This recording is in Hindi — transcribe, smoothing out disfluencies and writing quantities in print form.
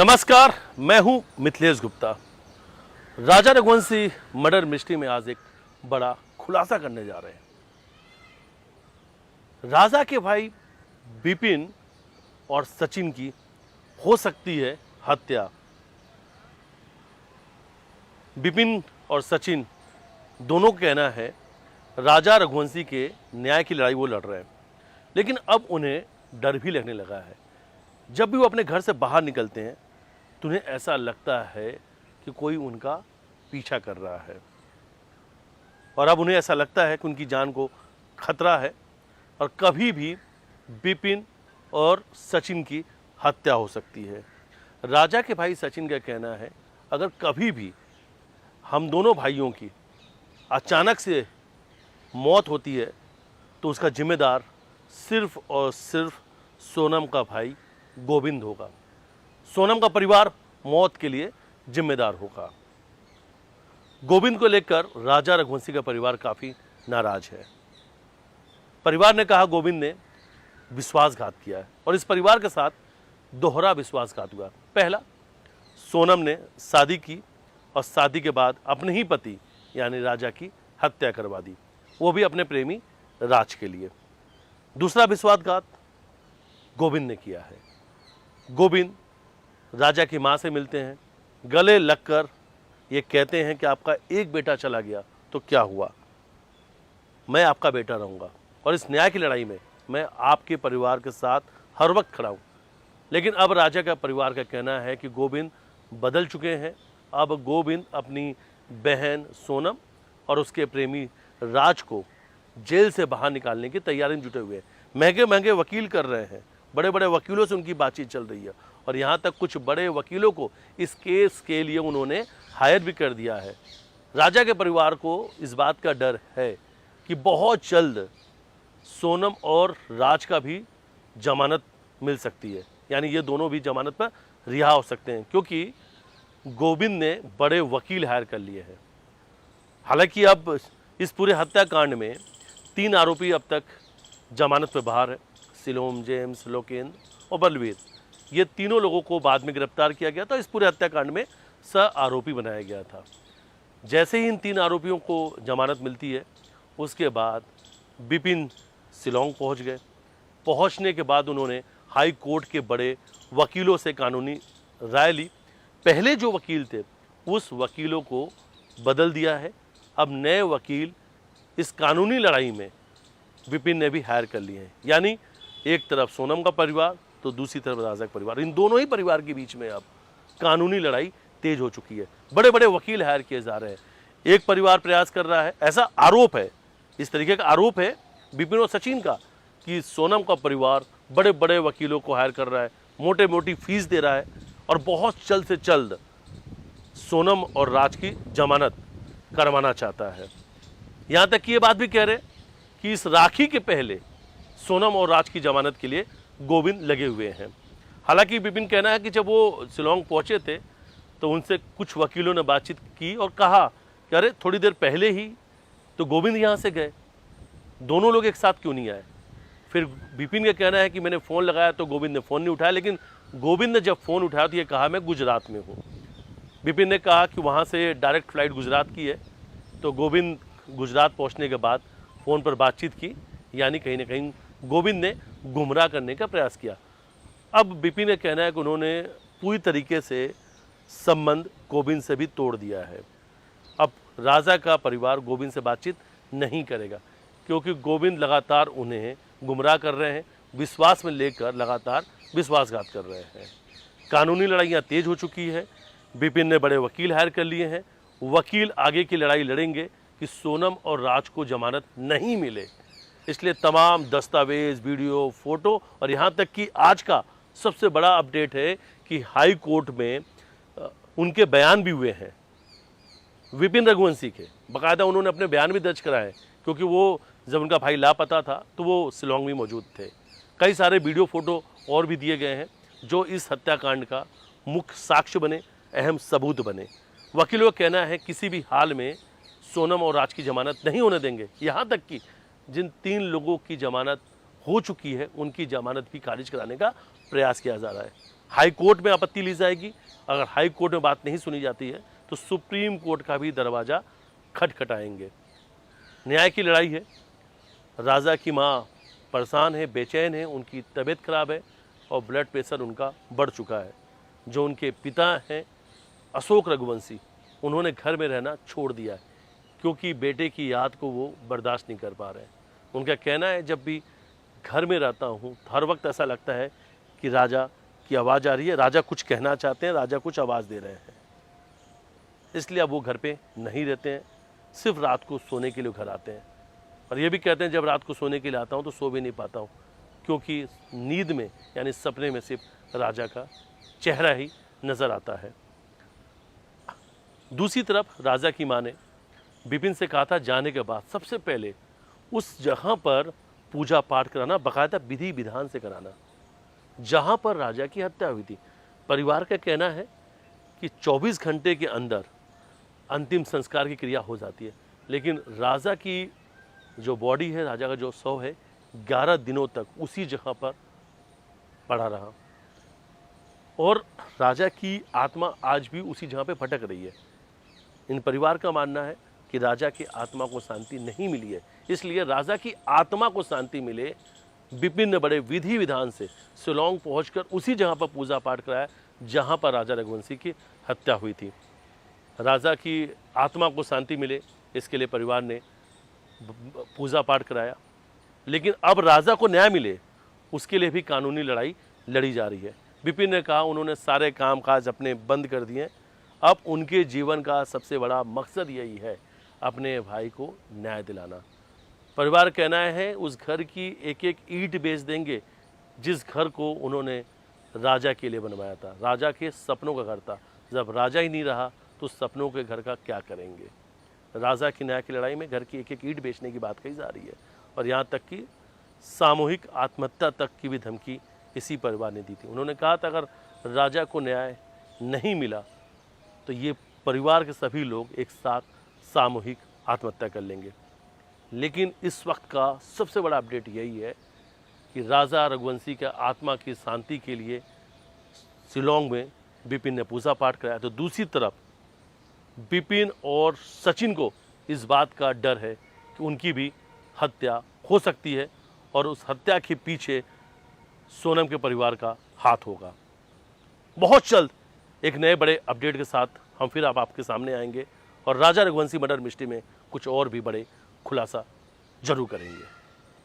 नमस्कार, मैं हूं मिथिलेश गुप्ता। राजा रघुवंशी मर्डर मिस्ट्री में आज एक बड़ा खुलासा करने जा रहे हैं। राजा के भाई विपिन और सचिन की हो सकती है हत्या। विपिन और सचिन दोनों का कहना है राजा रघुवंशी के न्याय की लड़ाई वो लड़ रहे हैं, लेकिन अब उन्हें डर भी लगने लगा है। जब भी वो अपने घर से बाहर निकलते हैं तो उन्हें ऐसा लगता है कि कोई उनका पीछा कर रहा है, और अब उन्हें ऐसा लगता है कि उनकी जान को खतरा है और कभी भी विपिन और सचिन की हत्या हो सकती है। राजा के भाई सचिन का कहना है अगर कभी भी हम दोनों भाइयों की अचानक से मौत होती है तो उसका जिम्मेदार सिर्फ और सिर्फ सोनम का भाई गोविंद होगा। सोनम का परिवार मौत के लिए जिम्मेदार होगा। गोविंद को लेकर राजा रघुवंशी का परिवार काफ़ी नाराज है। परिवार ने कहा गोविंद ने विश्वासघात किया है और इस परिवार के साथ दोहरा विश्वासघात हुआ। पहला, सोनम ने शादी की और शादी के बाद अपने ही पति यानी राजा की हत्या करवा दी, वो भी अपने प्रेमी राज के लिए। दूसरा विश्वासघात गोविंद ने किया है। गोविंद राजा की मां से मिलते हैं, गले लगकर ये कहते हैं कि आपका एक बेटा चला गया तो क्या हुआ, मैं आपका बेटा रहूंगा और इस न्याय की लड़ाई में मैं आपके परिवार के साथ हर वक्त खड़ा हूं। लेकिन अब राजा का परिवार का कहना है कि गोविंद बदल चुके हैं। अब गोविंद अपनी बहन सोनम और उसके प्रेमी राज को जेल से बाहर निकालने की तैयारी में जुटे हुए हैं। महंगे महंगे वकील कर रहे हैं, बड़े बड़े वकीलों से उनकी बातचीत चल रही है और यहाँ तक कुछ बड़े वकीलों को इस केस के लिए उन्होंने हायर भी कर दिया है। राजा के परिवार को इस बात का डर है कि बहुत जल्द सोनम और राज का भी जमानत मिल सकती है, यानी ये दोनों भी जमानत पर रिहा हो सकते हैं, क्योंकि गोविंद ने बड़े वकील हायर कर लिए हैं। हालांकि अब इस पूरे हत्याकांड में 3 आरोपी अब तक जमानत पर बाहर है, सिलोम, जेम्स, लोकेंद्र और बलवीर। ये तीनों लोगों को बाद में गिरफ्तार किया गया था। इस पूरे हत्याकांड में सह आरोपी बनाया गया था। जैसे ही इन 3 आरोपियों को जमानत मिलती है उसके बाद विपिन शिलोंग पहुंच गए। पहुंचने के बाद उन्होंने हाई कोर्ट के बड़े वकीलों से कानूनी राय ली। पहले जो वकील थे उस वकीलों को बदल दिया है। अब नए वकील इस कानूनी लड़ाई में विपिन ने भी हायर कर लिए हैं, यानी एक तरफ सोनम का परिवार तो दूसरी तरफ राजा का परिवार। इन दोनों ही परिवार के बीच में अब कानूनी लड़ाई तेज हो चुकी है। बड़े बड़े वकील हायर किए जा रहे हैं। एक परिवार प्रयास कर रहा है, ऐसा आरोप है, इस तरीके का आरोप है विपिन और सचिन का कि सोनम का परिवार बड़े बड़े वकीलों को हायर कर रहा है, मोटे मोटी फीस दे रहा है और बहुत जल्द से जल्द सोनम और राज की जमानत करवाना चाहता है। यहाँ तक कि ये बात भी कह रहे कि इस राखी के पहले सोनम और राज की जमानत के लिए गोविंद लगे हुए हैं। हालांकि विपिन कहना है कि जब वो शिलोंग पहुंचे थे तो उनसे कुछ वकीलों ने बातचीत की और कहा कि अरे थोड़ी देर पहले ही तो गोविंद यहाँ से गए, दोनों लोग एक साथ क्यों नहीं आए। फिर विपिन का कहना है कि मैंने फ़ोन लगाया तो गोविंद ने फ़ोन नहीं उठाया, लेकिन गोविंद ने जब फ़ोन उठाया तो ये कहा मैं गुजरात में हूँ। विपिन ने कहा कि वहाँ से डायरेक्ट फ्लाइट गुजरात की है, तो गोविंद गुजरात पहुँचने के बाद फ़ोन पर बातचीत की, यानी कहीं ना कहीं गोविंद ने गुमराह करने का प्रयास किया। अब विपिन का कहना है कि उन्होंने पूरी तरीके से संबंध गोविंद से भी तोड़ दिया है। अब राजा का परिवार गोविंद से बातचीत नहीं करेगा, क्योंकि गोविंद लगातार उन्हें गुमराह कर रहे हैं, विश्वास में लेकर लगातार विश्वासघात कर रहे हैं। कानूनी लड़ाइयाँ तेज हो चुकी है। विपिन ने बड़े वकील हायर कर लिए हैं। वकील आगे की लड़ाई लड़ेंगे कि सोनम और राज को जमानत नहीं मिले। इसलिए तमाम दस्तावेज, वीडियो, फोटो और यहाँ तक कि आज का सबसे बड़ा अपडेट है कि हाई कोर्ट में उनके बयान भी हुए हैं विपिन रघुवंशी के। बाकायदा उन्होंने अपने बयान भी दर्ज कराए, क्योंकि वो जब उनका भाई लापता था तो वो शिलोंग में मौजूद थे। कई सारे वीडियो, फोटो और भी दिए गए हैं जो इस हत्याकांड का मुख्य साक्ष्य बने, अहम सबूत बने। वकीलों का कहना है किसी भी हाल में सोनम और राज की जमानत नहीं होने देंगे। यहाँ तक कि जिन 3 लोगों की जमानत हो चुकी है उनकी जमानत भी खारिज कराने का प्रयास किया जा रहा है। हाई कोर्ट में आपत्ति ली जाएगी। अगर हाई कोर्ट में बात नहीं सुनी जाती है तो सुप्रीम कोर्ट का भी दरवाज़ा खटखटाएंगे। न्याय की लड़ाई है। राजा की माँ परेशान है, बेचैन है, उनकी तबीयत खराब है और ब्लड प्रेशर उनका बढ़ चुका है। जो उनके पिता हैं अशोक रघुवंशी, उन्होंने घर में रहना छोड़ दिया है क्योंकि बेटे की याद को वो बर्दाश्त नहीं कर पा रहे हैं। उनका कहना है जब भी घर में रहता हूँ हर वक्त ऐसा लगता है कि राजा की आवाज़ आ रही है, राजा कुछ कहना चाहते हैं, राजा कुछ आवाज़ दे रहे हैं। इसलिए अब वो घर पे नहीं रहते हैं, सिर्फ रात को सोने के लिए घर आते हैं। और ये भी कहते हैं जब रात को सोने के लिए आता हूँ तो सो भी नहीं पाता हूँ क्योंकि नींद में यानी सपने में सिर्फ राजा का चेहरा ही नज़र आता है। दूसरी तरफ राजा की माँ ने बिपिन से कहा था जाने के बाद सबसे पहले उस जगह पर पूजा पाठ कराना, बाकायदा विधि विधान से कराना जहाँ पर राजा की हत्या हुई थी। परिवार का कहना है कि 24 घंटे के अंदर अंतिम संस्कार की क्रिया हो जाती है, लेकिन राजा की जो बॉडी है, राजा का जो शव है, 11 दिनों तक उसी जगह पर पड़ा रहा और राजा की आत्मा आज भी उसी जगह पे भटक रही है। इन परिवार का मानना है कि राजा की आत्मा को शांति नहीं मिली है, इसलिए राजा की आत्मा को शांति मिले बिपिन ने बड़े विधि विधान से शिलोंग पहुंचकर उसी जगह पर पूजा पाठ कराया जहां पर राजा रघुवंशी की हत्या हुई थी। राजा की आत्मा को शांति मिले इसके लिए परिवार ने पूजा पाठ कराया, लेकिन अब राजा को न्याय मिले उसके लिए भी कानूनी लड़ाई लड़ी जा रही है। बिपिन ने कहा उन्होंने सारे काम काज अपने बंद कर दिए, अब उनके जीवन का सबसे बड़ा मकसद यही है अपने भाई को न्याय दिलाना। परिवार कहना है उस घर की एक एक ईंट बेच देंगे जिस घर को उन्होंने राजा के लिए बनवाया था। राजा के सपनों का घर था, जब राजा ही नहीं रहा तो सपनों के घर का क्या करेंगे। राजा की न्याय की लड़ाई में घर की एक एक ईंट बेचने की बात कही जा रही है और यहाँ तक कि सामूहिक आत्महत्या तक की भी धमकी इसी परिवार ने दी थी। उन्होंने कहा था अगर राजा को न्याय नहीं मिला तो ये परिवार के सभी लोग एक साथ सामूहिक आत्महत्या कर लेंगे। लेकिन इस वक्त का सबसे बड़ा अपडेट यही है कि राजा रघुवंशी के आत्मा की शांति के लिए शिलोंग में बिपिन ने पूजा पाठ कराया, तो दूसरी तरफ बिपिन और सचिन को इस बात का डर है कि उनकी भी हत्या हो सकती है और उस हत्या के पीछे सोनम के परिवार का हाथ होगा। बहुत जल्द एक नए बड़े अपडेट के साथ हम फिर आपके सामने आएंगे और राजा रघुवंशी मर्डर मिस्ट्री में कुछ और भी बड़े खुलासा जरूर करेंगे।